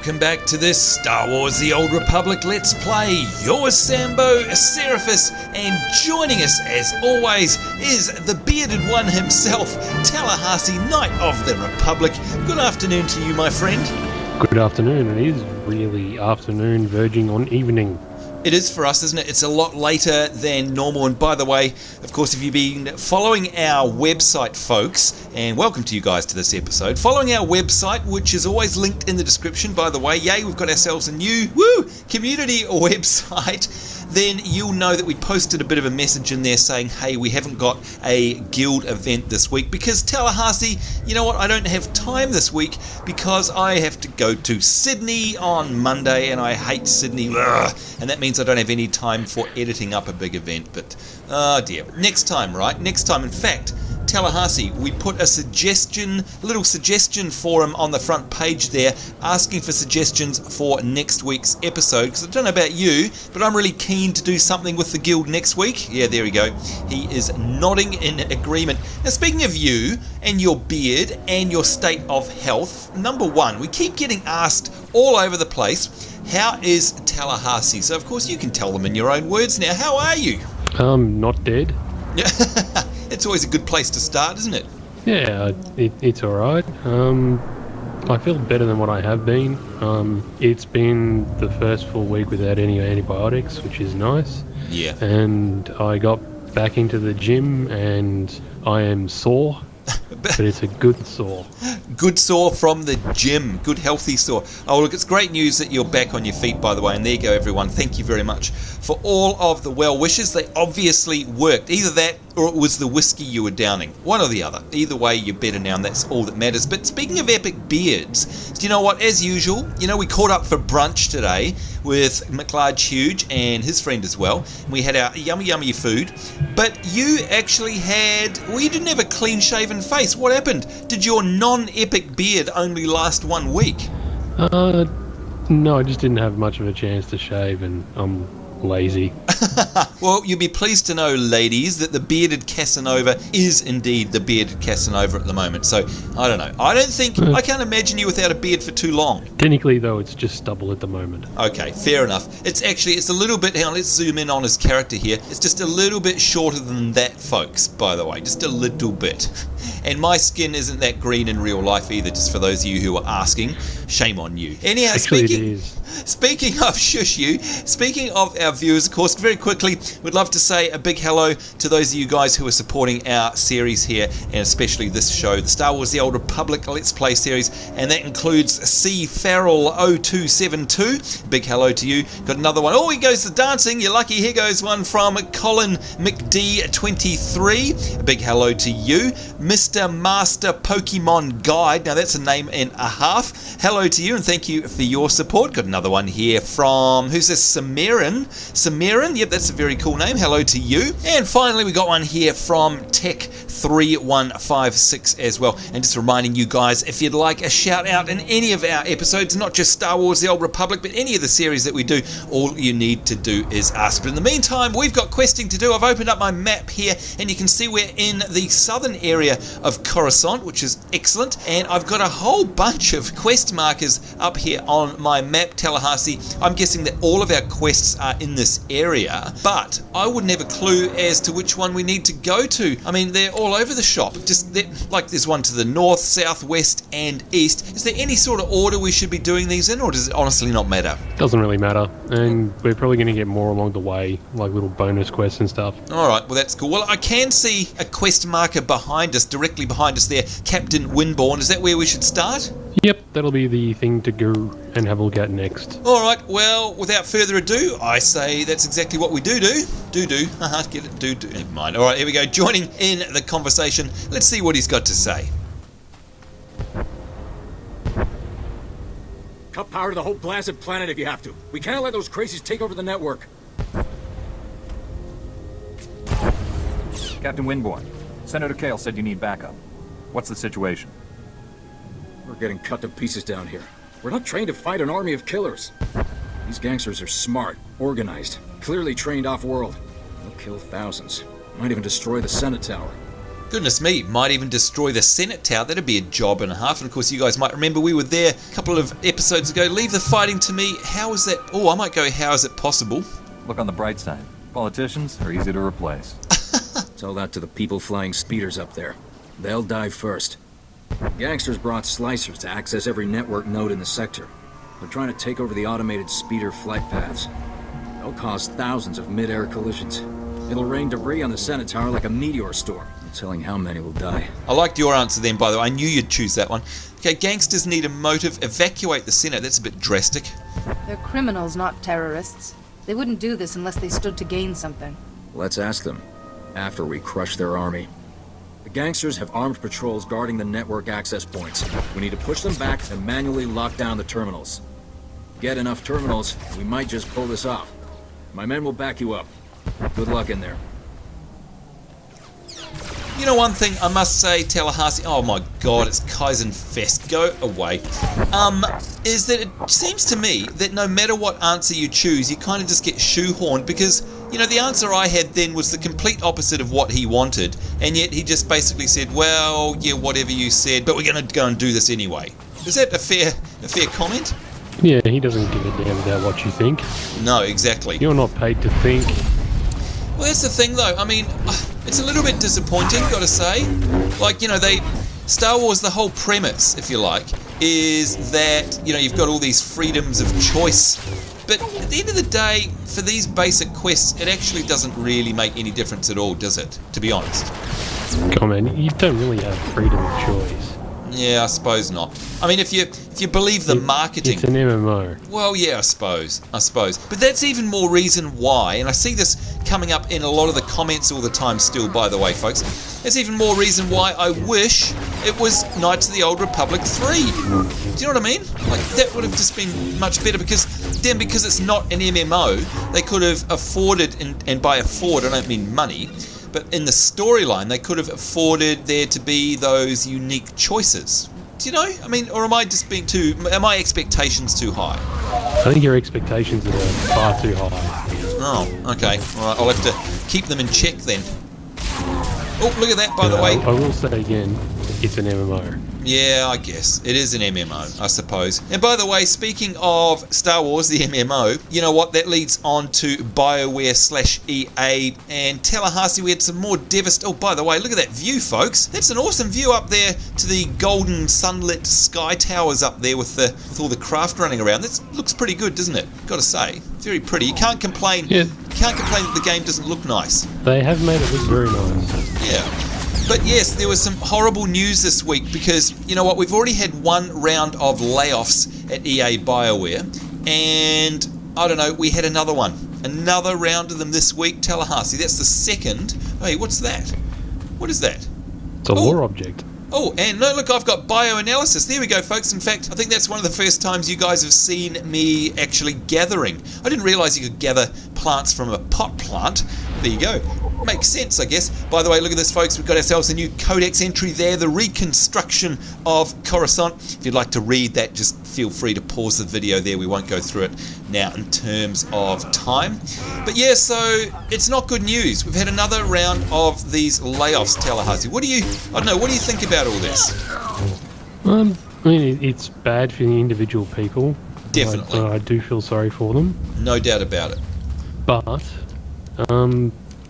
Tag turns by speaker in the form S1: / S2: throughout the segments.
S1: welcome back to this Star Wars The Old Republic Let's Play. You're Sambo, Seraphis, and joining us as always is the bearded one himself, Tallahassee, Knight of the Republic. Good afternoon to you, my friend.
S2: Good afternoon. It is really afternoon, verging on evening.
S1: It is for us, isn't it? It's a lot later than normal. And by the way, of course, if you've been following our website, folks, and welcome to you guys to this episode, following our website, which is always linked in the description, by the way, yay, we've got ourselves a new community website, then you'll know that we posted a bit of a message in there saying, hey, we haven't got a guild event this week because Tallahassee, you know what, I don't have time this week because I have to go to Sydney on Monday and I hate Sydney, and that means I don't have any time for editing up a big event. But oh dear, next time, right? Next time. In fact, Tallahassee, we put a little suggestion forum on the front page there, asking for suggestions for next week's episode, because I don't know about you, but I'm really keen to do something with the guild next week. Yeah, there we go. He is nodding in agreement. Now, speaking of you and your beard and your state of health, number one, we keep getting asked all over the place, how is Tallahassee? So, of course, you can tell them in your own words now. How are you?
S2: Not dead.
S1: Yeah. It's always a good place to start, isn't it?
S2: Yeah, it's alright. I feel better than what I have been. It's been the first full week without any antibiotics, which is nice.
S1: Yeah.
S2: And I got back into the gym and I am sore, but it's a good sore.
S1: Good sore from the gym. Good healthy sore. Oh, look, it's great news that you're back on your feet, by the way. And there you go, everyone. Thank you very much for all of the well wishes. They obviously worked. Either that or it was the whiskey you were downing. One or the other. Either way, you're better now, and that's all that matters. But speaking of epic beards, do you know what? As usual, we caught up for brunch today with McLarge Huge and his friend as well. We had our yummy food. But you actually you didn't have a clean-shaven face. What happened? Did your non-epic beard only last 1 week?
S2: No, I just didn't have much of a chance to shave, and I'm lazy.
S1: Well, you'll be pleased to know, ladies, that the bearded Casanova is indeed the bearded Casanova at the moment. So, I don't know. I can't imagine you without a beard for too long.
S2: Technically, though, it's just stubble at the moment.
S1: Okay, fair enough. It's a little bit, hang on, let's zoom in on his character here. It's just a little bit shorter than that, folks, by the way. Just a little bit. And my skin isn't that green in real life either, just for those of you who are asking. Shame on you. Anyhow, speaking of our viewers, of course, very quickly, we'd love to say a big hello to those of you guys who are supporting our series here, and especially this show, the Star Wars The Old Republic Let's Play series, and that includes C. Farrell 0272. Big hello to you. Got another one. Oh, he goes to dancing. You're lucky. Here goes one from Colin McD23. A big hello to you. Mr. Master Pokemon Guide. Now, that's a name and a half. Hello to you, and thank you for your support. Got another one here from, who's this? Samiran? Yep, that's a very cool name. Hello to you. And finally, we got one here from Tech3156 as well. And just reminding you guys, if you'd like a shout out in any of our episodes, not just Star Wars The Old Republic, but any of the series that we do, all you need to do is ask. But in the meantime, we've got questing to do. I've opened up my map here, and you can see we're in the southern area of Coruscant, which is excellent. And I've got a whole bunch of quest markers up here on my map, Tallahassee. I'm guessing that all of our quests are in this area, but I wouldn't have a clue as to which one we need to go to. I mean, they're all over the shop. Like there's one to the north, south, west, and east. Is there any sort of order we should be doing these in, or does it honestly not matter?
S2: Doesn't really matter, and we're probably going to get more along the way, like little bonus quests and stuff. Alright,
S1: well that's cool. Well, I can see a quest marker behind us, directly behind us there, Captain Winborn. Is that where we should start?
S2: Yep, that'll be the thing to go and have a look at next.
S1: Alright, well, without further ado, I say that's exactly what we do. Get it? Do. Never mind. Alright, here we go. Joining in the conversation. Let's see what he's got to say.
S3: Cut power to the whole blasted planet if you have to. We can't let those crazies take over the network.
S4: Captain Winborn, Senator Kale said you need backup. What's the situation?
S3: We're getting cut to pieces down here. We're not trained to fight an army of killers. These gangsters are smart, organized, clearly trained off-world. They'll kill thousands. Might even destroy the Senate Tower.
S1: Goodness me, might even destroy the Senate Tower. That'd be a job and a half. And of course, you guys might remember we were there a couple of episodes ago. Leave the fighting to me. How is that? Oh, I might go, how is it possible?
S4: Look on the bright side. Politicians are easy to replace.
S3: Tell that to the people flying speeders up there. They'll die first. Gangsters brought slicers to access every network node in the sector. They're trying to take over the automated speeder flight paths. They'll cause thousands of mid-air collisions. It'll rain debris on the Senate Tower like a meteor storm. No telling how many will die.
S1: I liked your answer then, by the way. I knew you'd choose that one. Okay, gangsters need a motive. Evacuate the Senate. That's a bit drastic.
S5: They're criminals, not terrorists. They wouldn't do this unless they stood to gain something.
S3: Let's ask them, after we crush their army. The gangsters have armed patrols guarding the network access points. We need to push them back and manually lock down the terminals. Get enough terminals, we might just pull this off. My men will back you up. Good luck in there.
S1: You know one thing I must say, Tallahassee, oh my god, it's Kaizen Fest, go away, is that it seems to me that no matter what answer you choose, you kind of just get shoehorned because, you know, the answer I had then was the complete opposite of what he wanted, and yet he just basically said, well, yeah, whatever you said, but we're going to go and do this anyway. Is that a fair comment?
S2: Yeah, he doesn't give a damn about what you think.
S1: No, exactly.
S2: You're not paid to think.
S1: Well, that's the thing, though. I mean, it's a little bit disappointing, got to say. Like, you know, Star Wars, the whole premise, if you like, is that, you know, you've got all these freedoms of choice. But at the end of the day, for these basic quests, it actually doesn't really make any difference at all, does it? To be honest.
S2: Come on, you don't really have freedom of choice.
S1: Yeah, I suppose not. I mean, if you believe the marketing...
S2: It's an MMO.
S1: Well, yeah, I suppose. But that's even more reason why, and I see this coming up in a lot of the comments all the time still, by the way, folks. That's even more reason why I wish it was Knights of the Old Republic 3. Do you know what I mean? Like, that would have just been much better because it's not an MMO, they could have afforded, and by afford, I don't mean money, but in the storyline, they could have afforded there to be those unique choices. Do you know? I mean, or am I just being are my expectations too high?
S2: I think your expectations are far too high.
S1: Oh, okay. All right, I'll have to keep them in check then. Oh, look at that, by the way.
S2: I will say again, it's an MMO.
S1: Yeah, I guess. It is an MMO, I suppose. And by the way, speaking of Star Wars, the MMO, you know what? That leads on to Bioware/EA and Tallahassee. We had some more Oh, by the way, look at that view, folks. That's an awesome view up there to the golden sunlit sky towers up there with all the craft running around. That looks pretty good, doesn't it? Got to say. Very pretty. You can't complain.
S2: Yeah.
S1: You can't complain that the game doesn't look nice.
S2: They have made it look very nice.
S1: Yeah. But yes, there was some horrible news this week because, you know what, we've already had one round of layoffs at EA Bioware, and, I don't know, we had another one. Another round of them this week, Tallahassee. That's the second. Hey, what's that? What is that?
S2: It's a lore object.
S1: Oh, and no, look, I've got bioanalysis. There we go, folks. In fact, I think that's one of the first times you guys have seen me actually gathering. I didn't realise you could gather plants from a pot plant. There you go. Makes sense, I guess. By the way, look at this, folks. We've got ourselves a new codex entry there, the reconstruction of Coruscant. If you'd like to read that, just feel free to pause the video there. We won't go through it now in terms of time. But yeah, so it's not good news. We've had another round of these layoffs, Tallahassee. What do you think about all this?
S2: I mean, it's bad for the individual people.
S1: Definitely.
S2: I do feel sorry for them.
S1: No doubt about it.
S2: But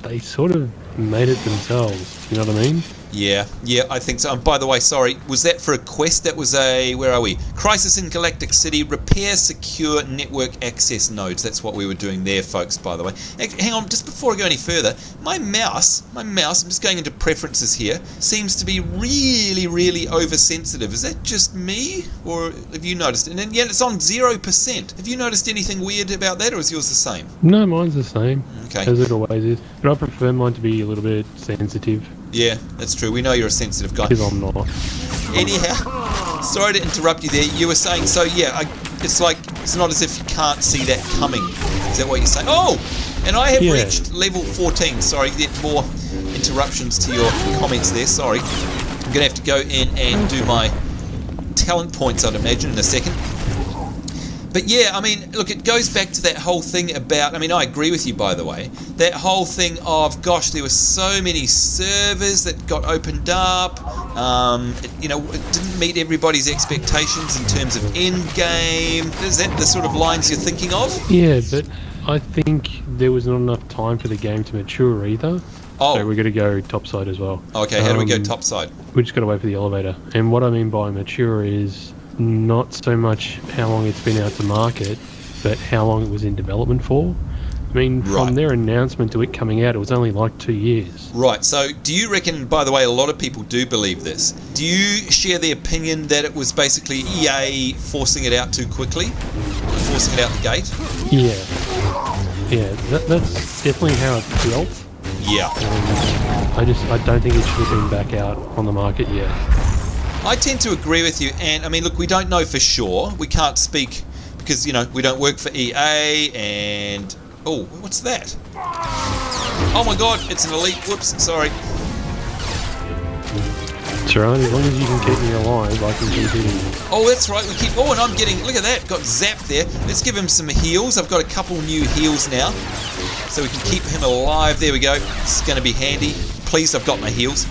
S2: they sort of made it themselves, you know what I mean?
S1: Yeah, I think so. And by the way, sorry, was that for a quest? That was where are we? Crisis in Galactic City, repair secure network access nodes. That's what we were doing there, folks, by the way. Hang on, just before I go any further, my mouse, I'm just going into preferences here, seems to be really, really oversensitive. Is that just me? Or have you noticed it? And yet it's on 0%. Have you noticed anything weird about that, or is yours the same?
S2: No, mine's the same.
S1: Okay.
S2: As it always is. But I prefer mine to be a little bit sensitive.
S1: Yeah, that's true. We know you're a sensitive guy.
S2: Because I'm not.
S1: Anyhow, sorry to interrupt you there. You were saying, so yeah, it's like, it's not as if you can't see that coming. Is that what you're saying? Oh! And I have reached level 14. Sorry, get more interruptions to your comments there. Sorry. I'm going to have to go in and do my talent points, I'd imagine, in a second. But yeah, I mean, look, it goes back to that whole thing about, I mean, I agree with you, by the way, that whole thing of, gosh, there were so many servers that got opened up, it didn't meet everybody's expectations in terms of end game. Is that the sort of lines you're thinking of?
S2: Yeah, but I think there was not enough time for the game to mature either.
S1: Oh.
S2: So we're going to go topside as well.
S1: Okay, how do we go topside?
S2: We just got to wait for the elevator. And what I mean by mature is not so much how long it's been out to market, but how long it was in development for. I mean, from their announcement to it coming out, it was only like 2 years.
S1: Right, so do you reckon, by the way, a lot of people do believe this, do you share the opinion that it was basically EA forcing it out too quickly? Forcing it out the gate?
S2: Yeah, that's definitely how it felt.
S1: Yeah.
S2: I don't think it should have been back out on the market yet.
S1: I tend to agree with you, and I mean, look, we don't know for sure. We can't speak because, we don't work for EA, and... Oh, what's that? Oh my god, it's an elite. Whoops, sorry.
S2: It's alright, as long as you can keep me alive, I can keep hitting you.
S1: Oh, that's right, we keep... Oh, and I'm getting... Look at that, got zapped there. Let's give him some heals. I've got a couple new heals now, so we can keep him alive. There we go. This is going to be handy. Pleased I've got my heals.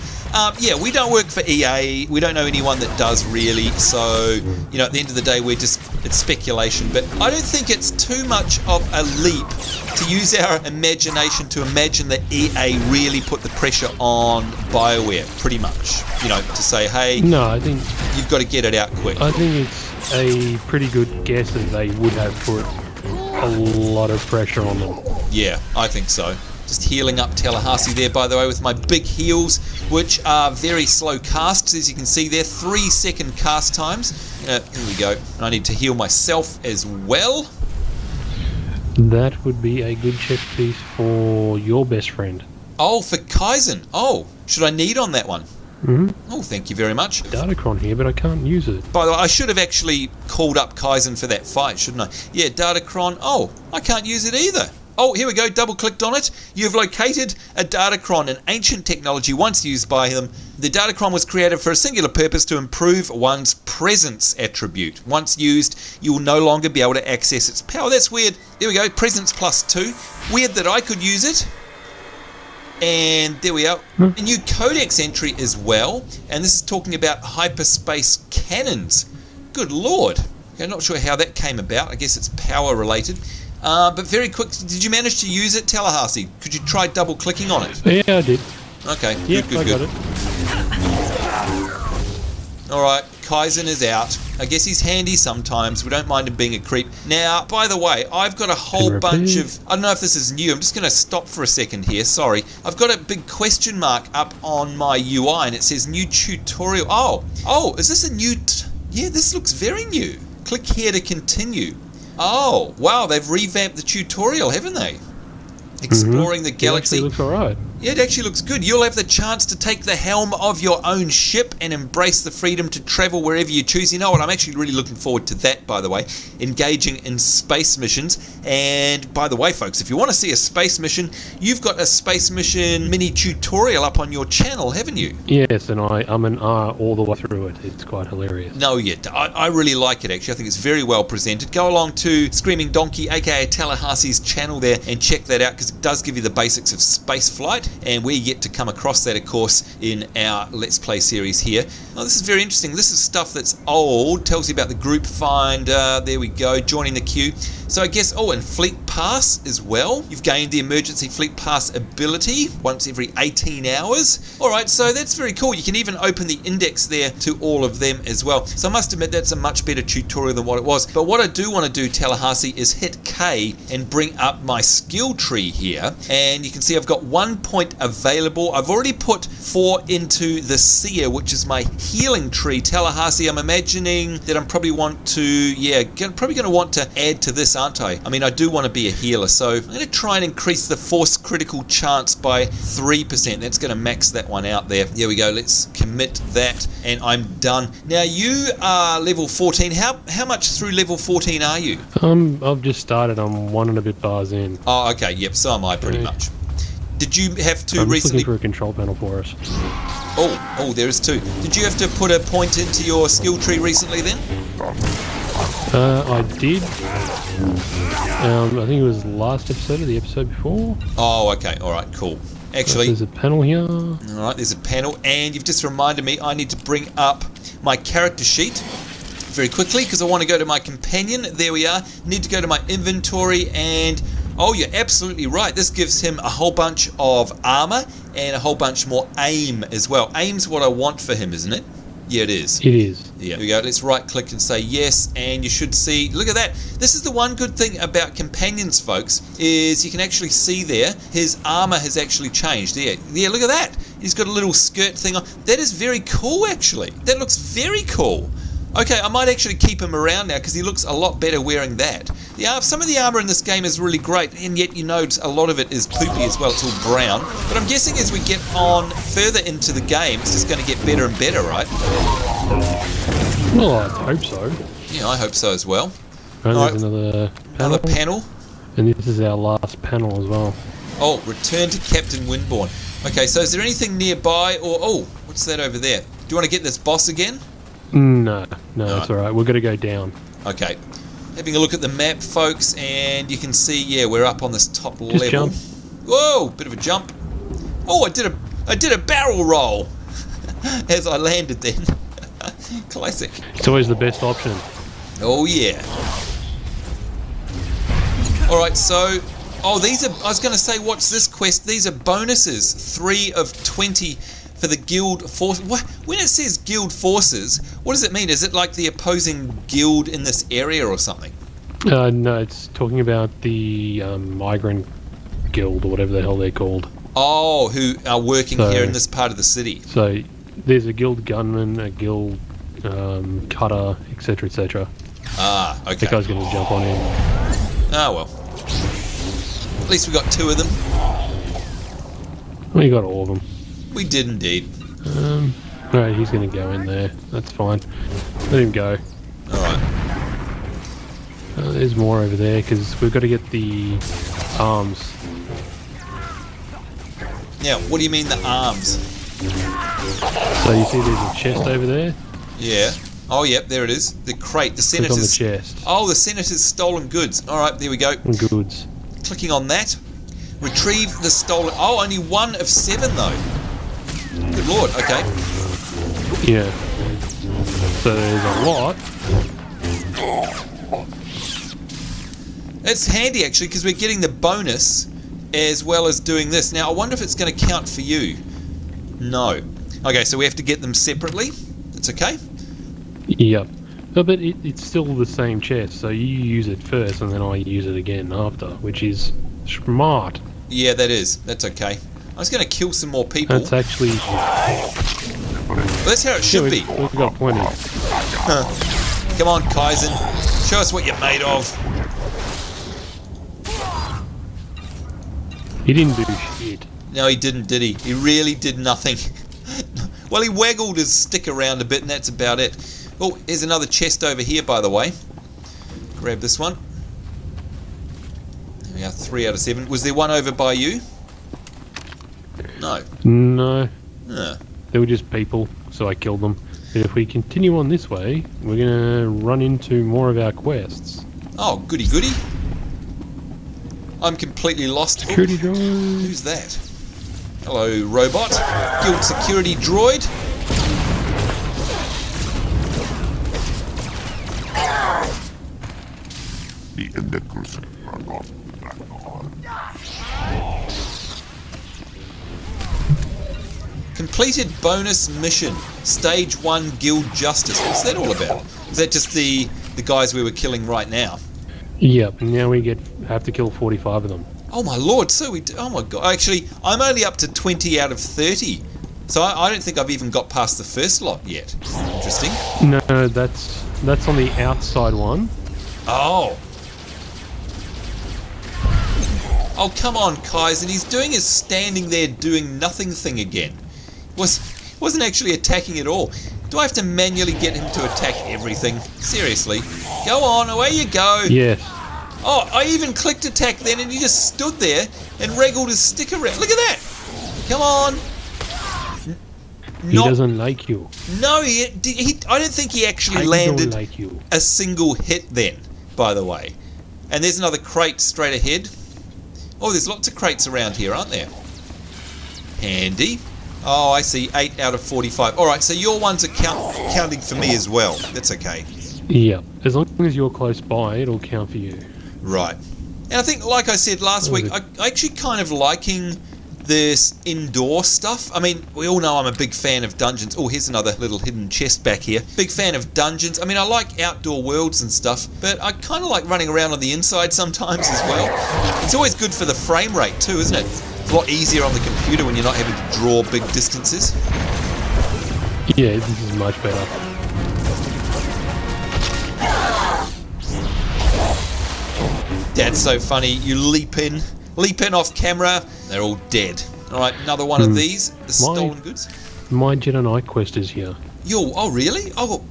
S1: Yeah, we don't work for EA. We don't know anyone that does really. So, at the end of the day, it's speculation. But I don't think it's too much of a leap to use our imagination to imagine that EA really put the pressure on Bioware, pretty much. To say, hey,
S2: no, I think
S1: you've got to get it out quick.
S2: I think it's a pretty good guess that they would have put a lot of pressure on them.
S1: Yeah, I think so. Just healing up Tallahassee there, by the way, with my big heals, which are very slow casts, as you can see there, 3-second cast times. Here we go. And I need to heal myself as well.
S2: That would be a good chess piece for your best friend.
S1: Oh, for Kaizen. Oh, should I need on that one?
S2: Mm-hmm.
S1: Oh, thank you very much.
S2: Datacron here, but I can't use it.
S1: By the way, I should have actually called up Kaizen for that fight, shouldn't I? Yeah, Datacron. Oh, I can't use it either. Oh, here we go, double-clicked on it. You've located a Datacron, an ancient technology once used by them. The Datacron was created for a singular purpose to improve one's presence attribute. Once used, you will no longer be able to access its power. That's weird. Here we go, presence +2. Weird that I could use it. And there we are. A new codex entry as well. And this is talking about hyperspace cannons. Good lord. Okay, I'm not sure how that came about. I guess it's power related. But very quick, did you manage to use it, Tallahassee? Could you try double-clicking on it?
S2: Yeah, I did.
S1: Okay,
S2: yep,
S1: good.
S2: I got it.
S1: Alright, Kaizen is out. I guess he's handy sometimes. We don't mind him being a creep. Now, by the way, I've got a whole bunch of... I don't know if this is new. I'm just going to stop for a second here. Sorry. I've got a big question mark up on my UI, and it says new tutorial. Oh, is this a new... Yeah, this looks very new. Click here to continue. Oh, wow, they've revamped the tutorial, haven't they? Exploring the galaxy.
S2: It actually looks alright.
S1: Yeah, it actually looks good. You'll have the chance to take the helm of your own ship and embrace the freedom to travel wherever you choose. You know what? I'm actually really looking forward to that, by the way. Engaging in space missions. And by the way, folks, if you want to see a space mission, you've got a space mission mini tutorial up on your channel, haven't you?
S2: Yes, and I'm an R all the way through it. It's quite hilarious.
S1: No, I really like it, actually. I think it's very well presented. Go along to Screaming Donkey, aka Tallahassee's channel there, and check that out, because it does give you the basics of space flight. And we're yet to come across that, of course, in our Let's Play series here. Oh, this is very interesting. This is stuff that's old. Tells you about the group finder. There we go. Joining the queue. So I guess, and Fleet Pass as well. You've gained the Emergency Fleet Pass ability once every 18 hours. Alright, so that's very cool. You can even open the index there to all of them as well. So I must admit that's a much better tutorial than what it was. But what I do want to do, Tallahassee, is hit K and bring up my skill tree here. And you can see I've got 1 point available. I've already put 4 into the Seer, which is my healing tree. Tallahassee, I'm imagining that I'm probably want to, probably going to want to add to this, aren't I? I mean, I do want to be a healer, so I'm going to try and increase the force critical chance by 3%. That's going to max that one out there. There we go. Let's commit that, and I'm done. Now, you are level 14. How much through level 14 are you?
S2: I've just started. I'm 1 and a bit bars in.
S1: Oh, okay. Yep, so am I pretty much. Did you have to
S2: I'm
S1: recently...
S2: looking for a control panel for us.
S1: Oh, there is 2. Did you have to put a point into your skill tree recently then?
S2: I did. I think it was the last episode or the episode before.
S1: Oh, okay. All right, cool. Actually,
S2: there's a panel here.
S1: All right, there's a panel, and you've just reminded me I need to bring up my character sheet very quickly because I want to go to my companion. There we are. Need to go to my inventory, and oh, you're absolutely right. This gives him a whole bunch of armor and a whole bunch more aim as well. Aim's what I want for him, isn't it? Yeah, it is.
S2: It is.
S1: Yeah, here we go. Let's right click and say yes, and you should see, look at that. This is the one good thing about companions, folks, is you can actually see there his armor has actually changed. Yeah, look at that. He's got a little skirt thing on. That is very cool, actually. That looks very cool. Okay, I might actually keep him around now because he looks a lot better wearing that. Some of the armor in this game is really great, and yet you notice a lot of it is poopy as well. It's all brown. But I'm guessing as we get on further into the game, it's just going to get better and better, right?
S2: Well, I hope so.
S1: Yeah, I hope so as well.
S2: And there's another panel. And this is our last panel as well.
S1: Oh, return to Captain Windborne. Okay, so is there anything nearby, or oh, what's that over there? Do you want to get this boss again?
S2: No, it's alright. We're going to go down.
S1: Okay. Having a look at the map, folks, and you can see, yeah, we're up on this top level.
S2: Jump.
S1: Whoa, bit of a jump. Oh, I did a barrel roll as I landed then. Classic.
S2: It's always the best option.
S1: Oh, yeah. Alright, so... Oh, these are... I was going to say, what's this quest? These are bonuses. 3 of 20... for the guild force. When it says guild forces, what does it mean? Is it like the opposing guild in this area or something?
S2: No, it's talking about the migrant guild or whatever the hell they're called.
S1: Oh, who are working here in this part of the city.
S2: So there's a guild gunman, a guild cutter, etc., etc.
S1: Ah, okay.
S2: That guy's going to jump on in.
S1: Ah, well. At least we got 2 of them.
S2: We got all of them.
S1: We did indeed.
S2: Alright, he's going to go in there. That's fine. Let him go.
S1: Alright.
S2: There's more over there because we've got to get the arms.
S1: Now, what do you mean the arms?
S2: So you see there's a chest over there?
S1: Yeah. Oh, yep, there it is. The crate. The
S2: Click
S1: senator's...
S2: on the chest.
S1: Oh, the senator's stolen goods. Alright, there we go.
S2: Goods.
S1: Clicking on that. Retrieve the stolen... Oh, only 1 of 7 though. Good lord, okay.
S2: Yeah. So there's a lot.
S1: It's handy actually because we're getting the bonus as well as doing this. Now I wonder if it's going to count for you. No. Okay, so we have to get them separately. That's okay.
S2: Yep. No, but it's still the same chest, so you use it first and then I use it again after, which is smart. Yeah,
S1: that is. That's okay. I was going to kill some more people.
S2: That's actually...
S1: Well, that's how it should be.
S2: We've got plenty.
S1: Come on, Kaizen. Show us what you're made of.
S2: He didn't do shit.
S1: No, he didn't, did he? He really did nothing. Well, he waggled his stick around a bit, and that's about it. Oh, here's another chest over here, by the way. Grab this one. There we are, 3 out of 7. Was there one over by you? No.
S2: No.
S1: Yeah.
S2: They were just people, so I killed them. But if we continue on this way, we're going to run into more of our quests.
S1: Oh, goody goody. I'm completely lost.
S2: Security droid.
S1: Who's that? Hello, robot. Guild security droid. Completed bonus mission. Stage 1 Guild Justice. What's that all about? Is that just the guys we were killing right now?
S2: Yep, now we have to kill 45 of them.
S1: Oh my lord, so oh my god. Actually, I'm only up to 20 out of 30. So I don't think I've even got past the first lot yet. Interesting.
S2: No, that's on the outside one.
S1: Oh. Oh, come on, Kaizen. He's doing his standing there doing nothing thing again. Wasn't actually attacking at all. Do I have to manually get him to attack everything? Seriously. Go on, away you go.
S2: Yes.
S1: Oh, I even clicked attack then and he just stood there and wriggled his stick around. Look at that. Come on.
S2: He doesn't like you.
S1: No, I don't think he actually
S2: I
S1: landed
S2: don't like you.
S1: a single hit then, by the way. And there's another crate straight ahead. Oh, there's lots of crates around here, aren't there? Handy. Oh, I see. 8 out of 45. Alright, so your ones are counting for me as well. That's okay.
S2: Yeah, as long as you're close by, it'll count for you.
S1: Right. And I think, like I said last week, I actually kind of liking this indoor stuff. I mean, we all know I'm a big fan of dungeons. Oh, here's another little hidden chest back here. Big fan of dungeons. I mean, I like outdoor worlds and stuff, but I kind of like running around on the inside sometimes as well. It's always good for the frame rate too, isn't it? It's a lot easier on the computer when you're not having to draw big distances.
S2: Yeah, this is much better.
S1: That's so funny. You leap in off camera, they're all dead. Alright, another one of these, the stolen goods.
S2: My Jedi Knight quest is here.
S1: Oh really? Oh,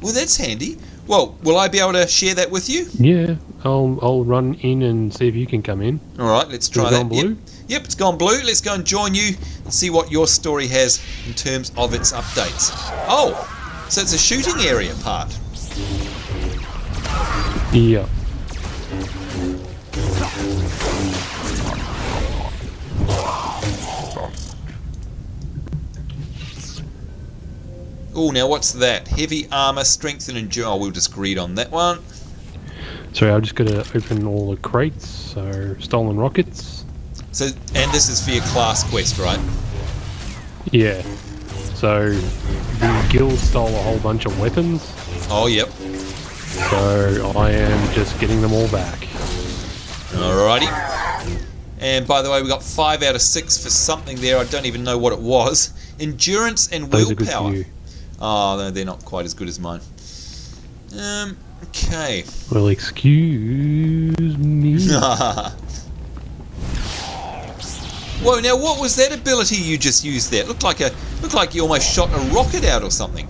S1: well that's handy. Well, will I be able to share that with you?
S2: Yeah, I'll run in and see if you can come in.
S1: Alright, let's try that.
S2: Gone blue?
S1: Yep, it's gone blue. Let's go and join you and see what your story has in terms of its updates. Oh, so it's a shooting area part.
S2: Yeah.
S1: Oh, now what's that? Heavy armor, strength and endurance. Oh, we'll just read on that one.
S2: Sorry, I've just got to open all the crates. So, stolen rockets.
S1: So, and this is for your class quest, right?
S2: Yeah. So, the guild stole a whole bunch of weapons.
S1: Oh, yep.
S2: So, I am just getting them all back.
S1: Alrighty. And by the way, we got 5 out of 6 for something there. I don't even know what it was. Endurance and
S2: Those are
S1: willpower.
S2: good for you.
S1: Oh, no, they're not quite as good as mine. Okay.
S2: Well, excuse me.
S1: Whoa! Now, what was that ability you just used there? It looked like you almost shot a rocket out or something.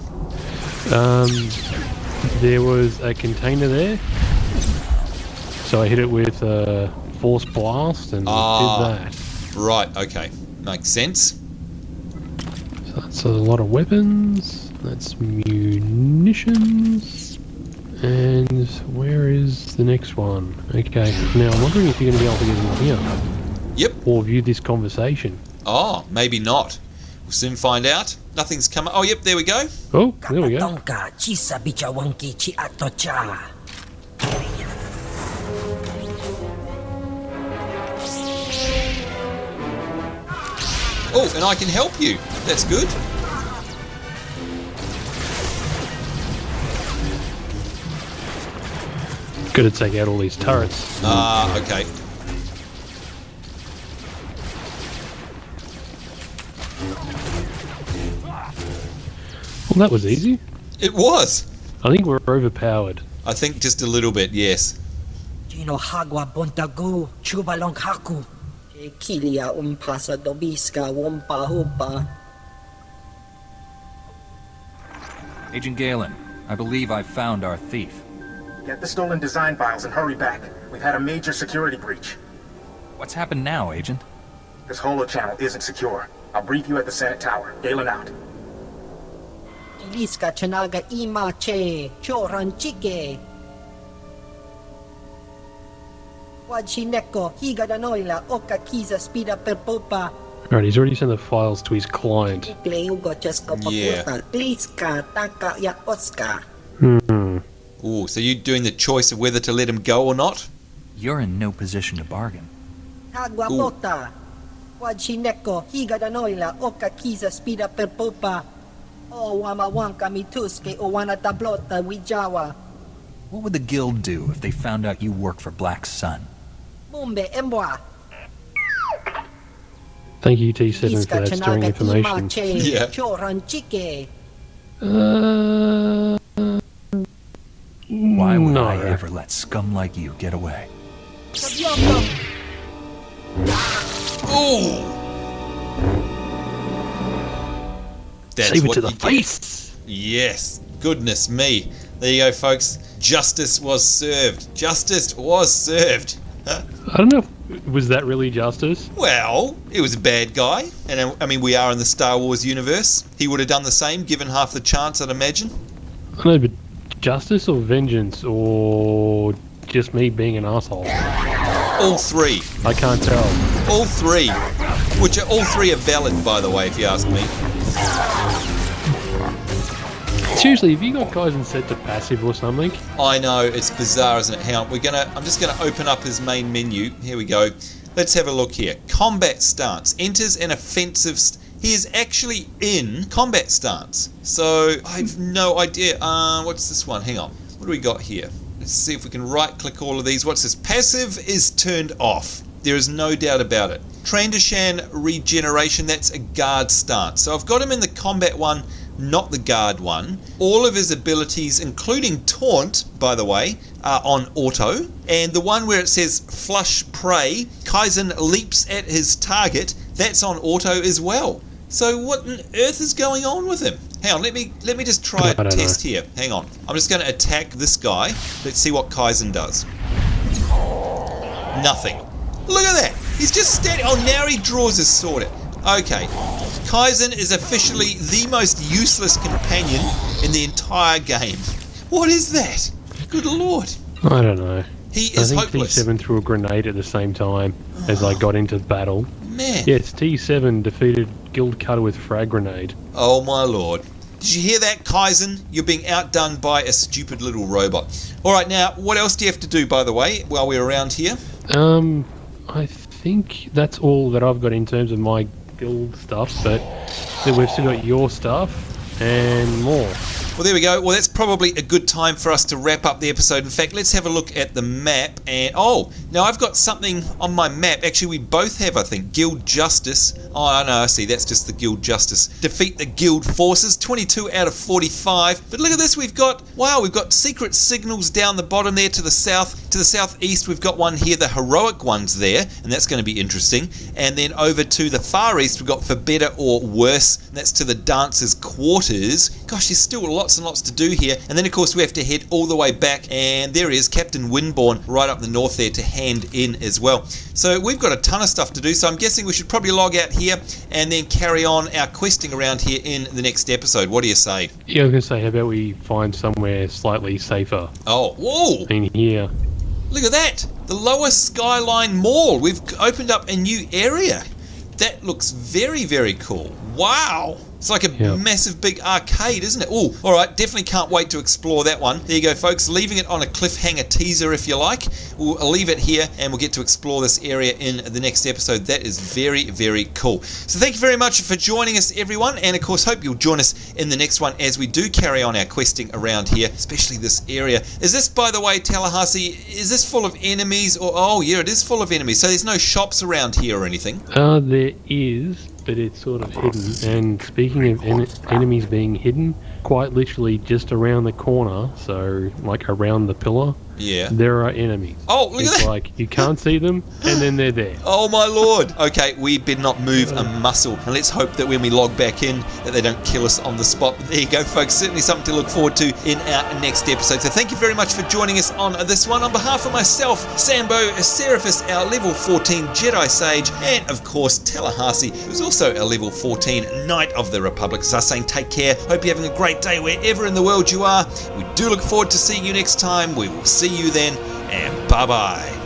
S2: There was a container there, so I hit it with a force blast and did that.
S1: Right. Okay. Makes sense.
S2: So that's a lot of weapons. That's munitions. And where is the next one? Okay. Now I'm wondering if you're going to be able to get in here.
S1: Yep.
S2: Or view this conversation.
S1: Oh, maybe not. We'll soon find out. Nothing's come up. Oh, yep. There we go.
S2: Oh, there we go.
S1: Oh, and I can help you. That's good.
S2: Got to take out all these turrets.
S1: Okay.
S2: Well, that was easy.
S1: It was.
S2: I think we're overpowered.
S1: I think just a little bit, yes.
S4: Agent Galen, I believe I've found our thief.
S6: Get the stolen design files and hurry back. We've had a major security breach.
S4: What's happened now, Agent?
S6: This holo channel isn't secure. I'll brief you at the Senate Tower. Galen out.
S2: Alright, he's already sent the files to his client.
S1: Yeah. Ooh, so you're doing the choice of whether to let him go or not?
S4: You're in no position to bargain.
S1: Ooh.
S4: What would the guild do if they found out you work for Black Sun?
S2: Thank you, T7, for that stirring information.
S1: Yeah.
S4: Why would
S2: no.
S4: I ever let scum like you get away?
S1: Ooh! That's
S2: Save it
S1: what
S2: to the
S1: you get.
S2: face!
S1: Yes. Goodness me. There you go, folks. Justice was served. Justice was served.
S2: I don't know Was that really justice?
S1: Well, it was a bad guy. And I mean, we are in the Star Wars universe. He would have done the same, given half the chance, I'd imagine.
S2: I know, but justice or vengeance or just me being an asshole?
S1: All three.
S2: I can't tell.
S1: All three. Which are all three are valid, by the way, if you ask me.
S2: Seriously, have you got Kaizen set to passive or something?
S1: I know, it's bizarre, isn't it? Hang on, I'm just gonna open up his main menu. Here we go. Let's have a look here. Combat stance. Enters an offensive... He is actually in combat stance. So, I've no idea. What's this one? Hang on. What do we got here? Let's see if we can right-click all of these. What's this? Passive is turned off. There is no doubt about it. Trandoshan regeneration, that's a guard stance. So I've got him in the combat one, not the guard one. All of his abilities, including taunt, by the way, are on auto. And the one where it says flush prey, Kaizen leaps at his target, that's on auto as well. So what on earth is going on with him? Hang on, let me just try a test here. Hang on. I'm just going to attack this guy. Let's see what Kaizen does. Nothing. Look at that. He's just standing. Oh, now he draws his sword. Okay. Kaizen is officially the most useless companion in the entire game. What is that? Good lord.
S2: I don't know.
S1: He is hopeless.
S2: T7 threw a grenade at the same time as I got into battle.
S1: Man.
S2: Yes, T7 defeated Guild Cutter with frag grenade.
S1: Oh my lord. Did you hear that, Kaizen? You're being outdone by a stupid little robot. Alright, now, what else do you have to do, by the way, while we're around here?
S2: I think that's all that I've got in terms of my guild stuff, but we've still got your stuff and more.
S1: Well, there we go. Well, that's probably a good time for us to wrap up the episode. In fact, let's have a look at the map. And, oh, now I've got something on my map. Actually, we both have, I think, Guild Justice. Oh, no, I see. That's just the Guild Justice. Defeat the Guild Forces, 22 out of 45. But look at this. We've got secret signals down the bottom there to the south. To the southeast, we've got one here, the heroic ones there. And that's going to be interesting. And then over to the far east, we've got for better or worse. And that's to the Dancers' Quarters. Gosh, there's still lots and lots to do here. And then, of course, we have to head all the way back. And there is Captain Windborn right up the north there to hand in as well. So we've got a ton of stuff to do. So I'm guessing we should probably log out here and then carry on our questing around here in the next episode. What do you say?
S2: Yeah, I was going to say, how about we find somewhere slightly safer?
S1: Oh, whoa!
S2: In here.
S1: Look at that! The Lower Skyline Mall. We've opened up a new area. That looks very, very cool. Wow! It's like a massive big arcade, isn't it? Oh, all right, definitely can't wait to explore that one. There you go, folks, leaving it on a cliffhanger teaser, if you like. We'll leave it here, and we'll get to explore this area in the next episode. That is very, very cool. So thank you very much for joining us, everyone, and of course, hope you'll join us in the next one as we do carry on our questing around here, especially this area. Is this, by the way, Tallahassee, is this full of enemies? Or, oh, yeah, it is full of enemies, so there's no shops around here or anything?
S2: There is, but it's sort of hidden. And speaking of enemies being hidden, quite literally just around the corner, so like around the pillar, there are enemies.
S1: Oh, look at that!
S2: It's like you can't see them, and then they're there.
S1: Oh my lord! Okay, we better not move a muscle, and let's hope that when we log back in, that they don't kill us on the spot. But there you go, folks. Certainly something to look forward to in our next episode. So thank you very much for joining us on this one. On behalf of myself, Sambo, Seraphis, our level 14 Jedi Sage, and of course Tallahassee, who's also a level 14 Knight of the Republic. So saying take care. Hope you're having a great day wherever in the world you are. We do look forward to seeing you next time. We will see you then, and bye-bye.